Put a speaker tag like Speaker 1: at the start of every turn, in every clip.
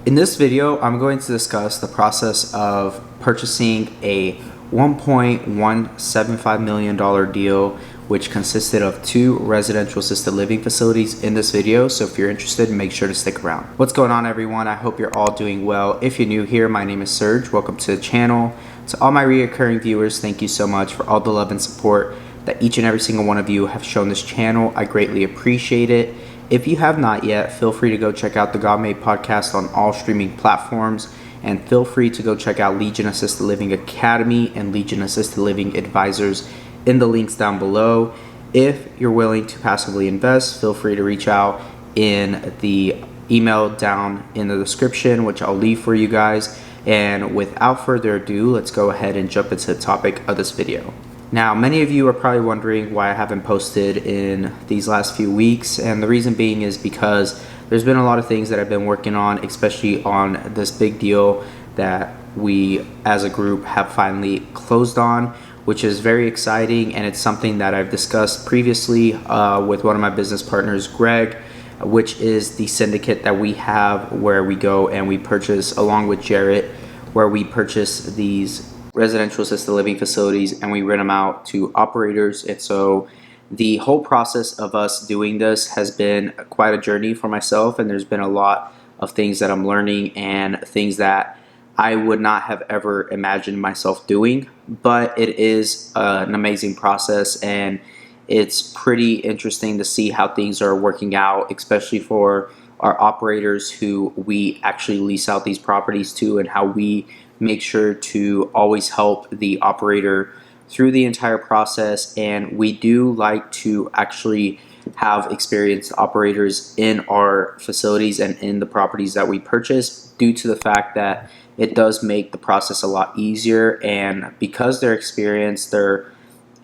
Speaker 1: In this video, I'm going to discuss the process of purchasing a $1.175 million deal, which consisted of 2 residential assisted living facilities in this video. So if you're interested, make sure to stick around. What's going on, everyone? I hope you're all doing well. If you're new here, my name is Serge. Welcome to the channel. To all my reoccurring viewers, thank you so much for all the love and support that each and every single one of you have shown this channel. I greatly appreciate it. If you have not yet, feel free to go check out the God Made podcast on all streaming platforms, and feel free to go check out Legion Assisted Living Academy and Legion Assisted Living Advisors in the links down below. If you're willing to passively invest, feel free to reach out in the email down in the description, which I'll leave for you guys. And without further ado, let's go ahead and jump into the topic of this video. Now, many of you are probably wondering why I haven't posted in these last few weeks, and the reason being is because there's been a lot of things that I've been working on, especially on this big deal that we as a group have finally closed on, which is very exciting, and it's something that I've discussed previously with one of my business partners, Greg, which is the syndicate that we have where we go and we purchase, along with Jarrett, where we purchase these residential assisted living facilities and we rent them out to operators. And so the whole process of us doing this has been quite a journey for myself, and there's been a lot of things that I'm learning and things that I would not have ever imagined myself doing. But it is an amazing process, and it's pretty interesting to see how things are working out, especially for our operators who we actually lease out these properties to, and how we make sure to always help the operator through the entire process. And we do like to actually have experienced operators in our facilities and in the properties that we purchase, due to the fact that it does make the process a lot easier. And because they're experienced, they're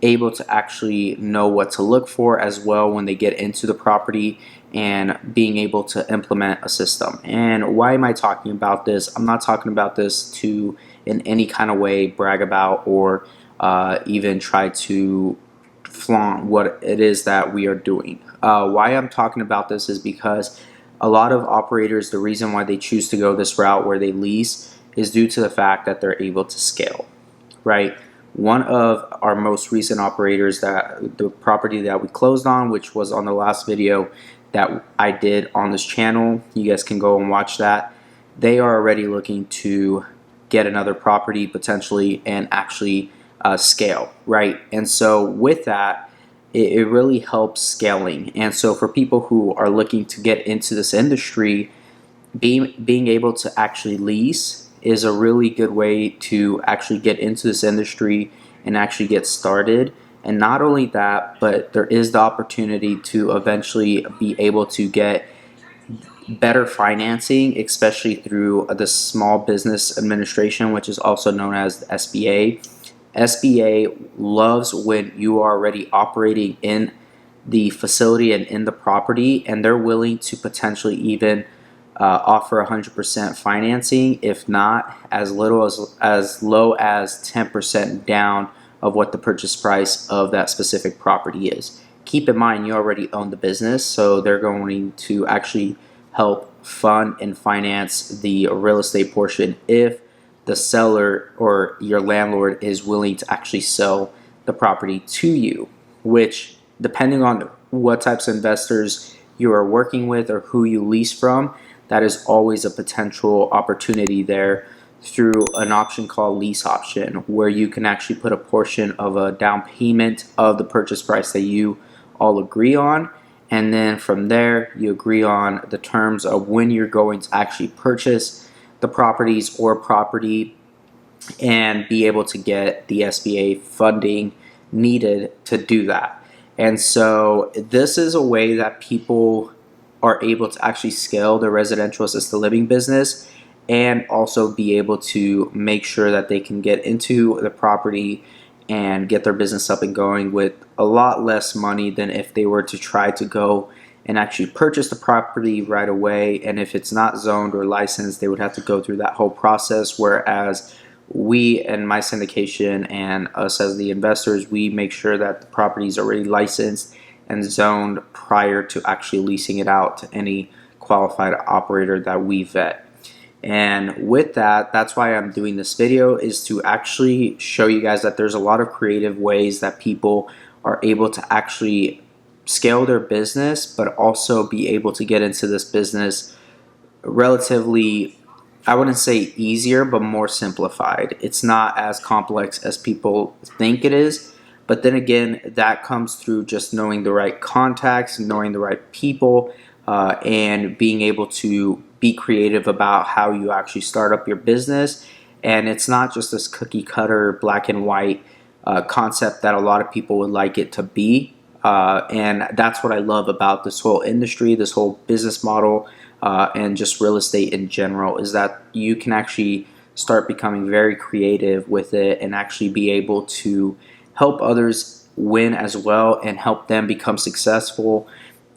Speaker 1: able to actually know what to look for as well when they get into the property, and being able to implement a system. And why am I talking about this? I'm not talking about this to in any kind of way brag about or even try to flaunt what it is that we are doing. Why I'm talking about this is because a lot of operators, the reason why they choose to go this route where they lease is due to the fact that they're able to scale, right? One of our most recent operators, that the property that we closed on, which was on the last video that I did on this channel, you guys can go and watch that. They are already looking to get another property potentially and actually scale, right? And so with that, it really helps scaling. And so for people who are looking to get into this industry, being able to actually lease is a really good way to actually get into this industry and actually get started. And not only that, but there is the opportunity to eventually be able to get better financing, especially through the Small Business Administration, which is also known as the SBA. SBA loves when you are already operating in the facility and in the property, and they're willing to potentially even offer 100% financing, if not as little as low as 10% down of what the purchase price of that specific property is. Keep in mind, you already own the business, so they're going to actually help fund and finance the real estate portion if the seller or your landlord is willing to actually sell the property to you, which, depending on what types of investors you are working with or who you lease from, that is always a potential opportunity there through an option called lease option, where you can actually put a portion of a down payment of the purchase price that you all agree on. And then from there, you agree on the terms of when you're going to actually purchase the properties or property and be able to get the SBA funding needed to do that. And so this is a way that people are able to actually scale their residential assisted living business, and also be able to make sure that they can get into the property and get their business up and going with a lot less money than if they were to try to go and actually purchase the property right away. And if it's not zoned or licensed, they would have to go through that whole process, whereas we and my syndication and us as the investors, we make sure that the property is already licensed and zoned prior to actually leasing it out to any qualified operator that we vet. And with that, that's why I'm doing this video, is to actually show you guys that there's a lot of creative ways that people are able to actually scale their business, but also be able to get into this business relatively, I wouldn't say easier, but more simplified. It's not as complex as people think it is. But then again, that comes through just knowing the right contacts, knowing the right people, and being able to be creative about how you actually start up your business. And it's not just this cookie cutter, black and white concept that a lot of people would like it to be. And that's what I love about this whole industry, this whole business model, and just real estate in general, is that you can actually start becoming very creative with it and actually be able to help others win as well and help them become successful.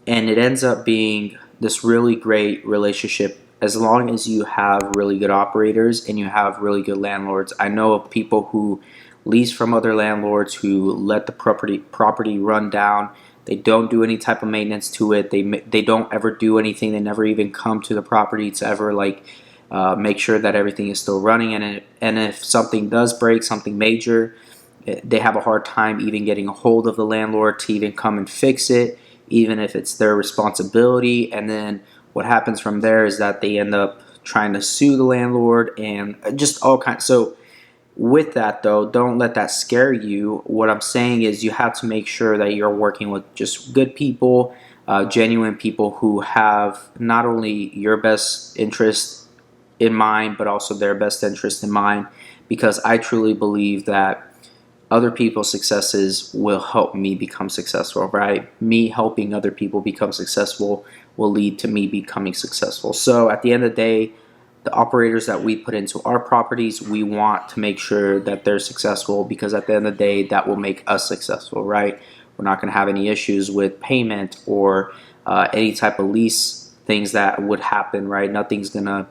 Speaker 1: And it ends up being this really great relationship as long as you have really good operators and you have really good landlords. I know of people who lease from other landlords who let the property run down. They don't do any type of maintenance to it. They don't ever do anything. They never even come to the property to ever make sure that everything is still running. And if something does break, something major, they have a hard time even getting a hold of the landlord to even come and fix it, even if it's their responsibility. And then what happens from there is that they end up trying to sue the landlord and just all kinds. So with that though, don't let that scare you. What I'm saying is you have to make sure that you're working with just good people, genuine people who have not only your best interest in mind, but also their best interest in mind, because I truly believe that other people's successes will help me become successful, right? Me helping other people become successful will lead to me becoming successful. So at the end of the day, the operators that we put into our properties, we want to make sure that they're successful, because at the end of the day, that will make us successful, right? We're not going to have any issues with payment or any type of lease things that would happen, right? Nothing's going to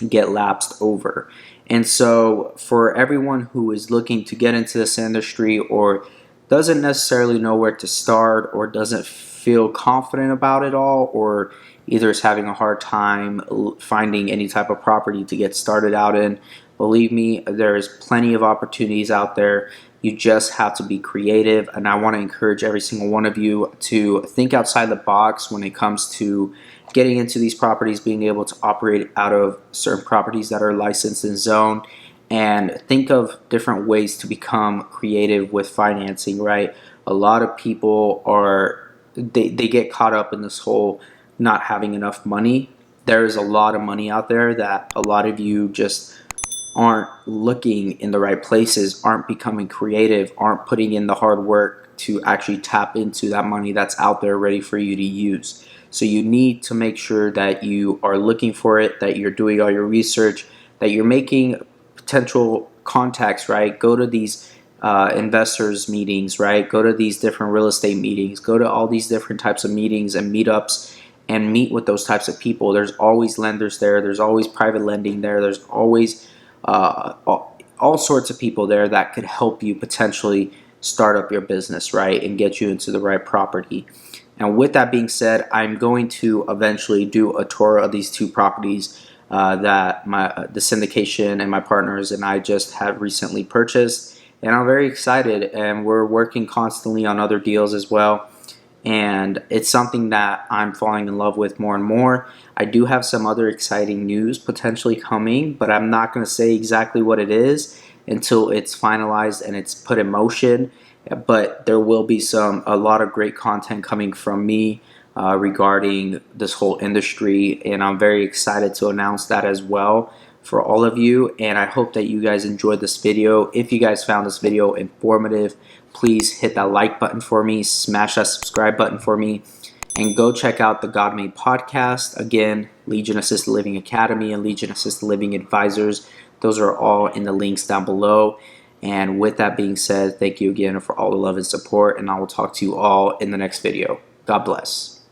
Speaker 1: get lapsed over. And so for everyone who is looking to get into this industry or doesn't necessarily know where to start or doesn't feel confident about it all, or either is having a hard time finding any type of property to get started out in, believe me, there's plenty of opportunities out there. You just have to be creative, and I want to encourage every single one of you to think outside the box when it comes to getting into these properties, being able to operate out of certain properties that are licensed and zoned, and think of different ways to become creative with financing, right? A lot of people they get caught up in this whole not having enough money. There's a lot of money out there that a lot of you just aren't looking in the right places, aren't becoming creative, aren't putting in the hard work to actually tap into that money that's out there ready for you to use. So you need to make sure that you are looking for it, that you're doing all your research, that you're making potential contacts, right? Go to these investors meetings, right? Go to these different real estate meetings, go to all these different types of meetings and meetups and meet with those types of people. There's always lenders there. There's always private lending there. There's always all sorts of people there that could help you potentially start up your business, right? And get you into the right property. And with that being said, I'm going to eventually do a tour of these two properties that the syndication and my partners and I just have recently purchased. And I'm very excited, and we're working constantly on other deals as well. And it's something that I'm falling in love with more and more. I do have some other exciting news potentially coming, but I'm not going to say exactly what it is until it's finalized and it's put in motion. But there will be a lot of great content coming from me regarding this whole industry, and I'm very excited to announce that as well for all of you. And I hope that you guys enjoyed this video. If you guys found this video informative, please hit that like button for me, smash that subscribe button for me, and go check out the God Made podcast. Again, Legion Assisted Living Academy and Legion Assisted Living Advisors. Those are all in the links down below. And with that being said, thank you again for all the love and support, and I will talk to you all in the next video. God bless.